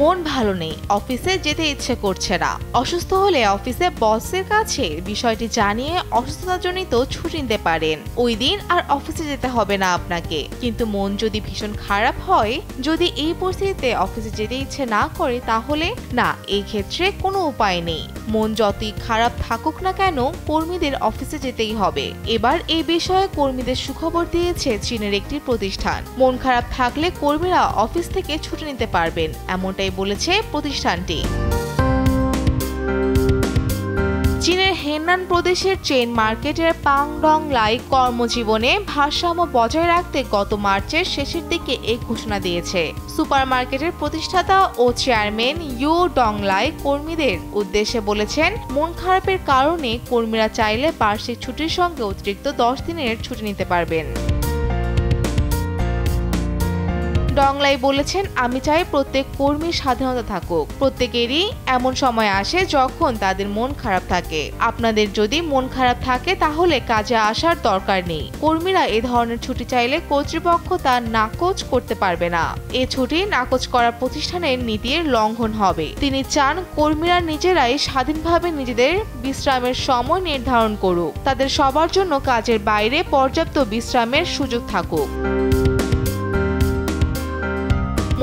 মন ভালো নেই, অফিসে যেতে ইচ্ছে করছে না। অসুস্থ হলে অফিসে বসের কাছে বিষয়টি জানিয়ে অসুস্থতাজনিত ছুটি নিতে পারেন। ওই দিন আর অফিসে যেতে হবে না আপনাকে। কিন্তু মন যদি ভীষণ খারাপ হয়, যদি এই পরিস্থিতিতে অফিসে যেতে ইচ্ছে না করে, তাহলে না, এই ক্ষেত্রে কোনো উপায় নেই। মন যতই খারাপ থাকুক না কেন, কর্মীদের অফিসে যেতেই হবে। এবার এই বিষয়ে কর্মীদের সুখবর দিয়েছে চীনের একটি প্রতিষ্ঠান। মন খারাপ থাকলে কর্মীরা অফিস থেকে ছুটি নিতে পারবেন, এমনটাই বলেছে প্রতিষ্ঠানটি। চীনের হেনান প্রদেশের চেইন মার্কেটের পাংডংলাই কর্মজীবনে ভারসাম্য বজায় রাখতে গত মার্চের শেষের দিকে এই ঘোষণা দিয়েছে। সুপারমার্কেটের প্রতিষ্ঠাতা ও চেয়ারম্যান ইউ ডংলাই কর্মীদের উদ্দেশ্যে বলেছেন, মন খারাপের কারণে কর্মীরা চাইলে বার্ষিক ছুটির সঙ্গে অতিরিক্ত 10 দিনের ছুটি নিতে পারবেন। ডংলাই বলেছেন, আমি চাই প্রত্যেক কর্মীর স্বাধীনতা থাকুক। প্রত্যেকেরই এমন সময় আসে যখন তাদের মন খারাপ থাকে। আপনাদের যদি মন খারাপ থাকে তাহলে কাজে আসার দরকার নেই। কর্মীরা এ ধরনের ছুটি চাইলে কর্তৃপক্ষ তা নাকচ করতে পারবে না। এ ছুটি নাকচ করা প্রতিষ্ঠানের নীতির লঙ্ঘন হবে। তিনি চান কর্মীরা নিজেরাই স্বাধীনভাবে নিজেদের বিশ্রামের সময় নির্ধারণ করুক। তাদের সবার জন্য কাজের বাইরে পর্যাপ্ত বিশ্রামের সুযোগ থাকুক।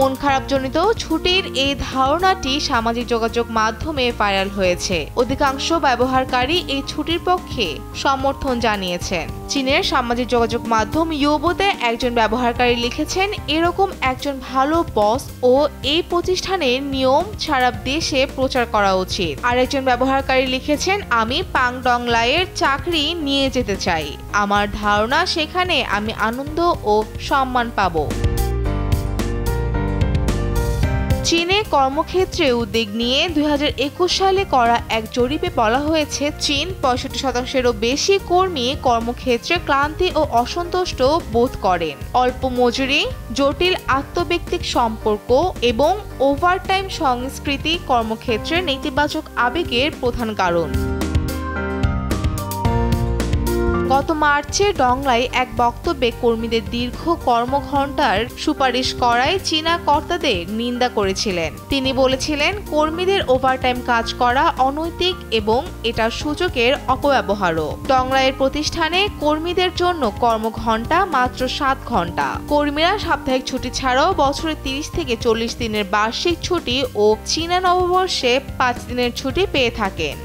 মন খারাপজনিত ছুটির এই ধারণাটি সামাজিক যোগাযোগ মাধ্যমে ভাইরাল হয়েছে। অধিকাংশ ব্যবহারকারী এই ছুটির পক্ষে সমর্থন জানিয়েছেন। চীনের সামাজিক যোগাযোগ মাধ্যম ইউবোতে একজন ব্যবহারকারী লিখেছেন, এরকম একজন ভালো বস ও এই প্রতিষ্ঠানের নিয়ম সারা দেশে প্রচার করা উচিত। আরেকজন ব্যবহারকারী লিখেছেন, আমি পাংডংলাইয়ের চাকরি নিয়ে যেতে চাই। আমার ধারণা সেখানে আমি আনন্দ ও সম্মান পাবো। চীনে কর্মক্ষেত্রে উদ্বেগ নিয়ে 2021 সালে করা এক জরিপে বলা হয়েছে, চীন 65%-এরও বেশি কর্মী কর্মক্ষেত্রে ক্লান্তি ও অসন্তুষ্ট বোধ করেন। অল্প মজুরি, জটিল আন্তঃব্যক্তিক সম্পর্ক এবং ওভারটাইম সংস্কৃতি কর্মক্ষেত্রে নেতিবাচক আবেগের প্রধান কারণ। গত মার্চে ডংলাই এক বক্তব্যে কর্মীদের দীর্ঘ কর্মঘণ্টার সুপারিশ করায় চীনা কর্তাদের নিন্দা করেছিলেন। তিনি বলেছিলেন, কর্মীদের ওভারটাইম কাজ করা অনৈতিক এবং এটা সুযোগের অপব্যবহারও। ডংলাইয়ের প্রতিষ্ঠানে কর্মীদের জন্য কর্মঘণ্টা মাত্র 7 ঘণ্টা। কর্মীরা সাপ্তাহিক ছুটি ছাড়াও বছরে 30 থেকে 40 দিনের বার্ষিক ছুটি ও চীনা নববর্ষে 5 দিনের ছুটি পেয়ে থাকেন।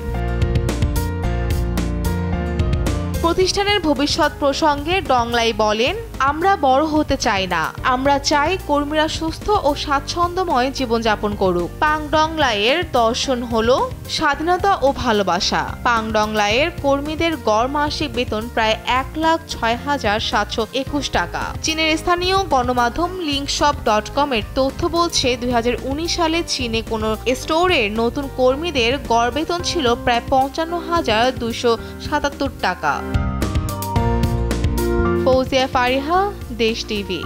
প্রতিষ্ঠানের ভবিষ্যৎ প্রসঙ্গে ডংলাই বলেন, আমরা বড় হতে চাই না, আমরা চাই কর্মীরা সুস্থ ও স্বাচ্ছন্দ্যময় জীবনযাপন করুক। পাংডংলাইয়ের দর্শন হলো স্বাধীনতা ও ভালোবাসা। পাংডংলাইয়ের কর্মীদের গড় মাসিক বেতন প্রায় 1,06,721 টাকা। চীনের স্থানীয় গণমাধ্যম linkshop.com এর তথ্য বলছে, 2019 সালে চীনে কোনো স্টোরের নতুন কর্মীদের গড় বেতন ছিল প্রায় 55,277 টাকা। ফৌজিয়া ফারিহা, দেশ টিভি।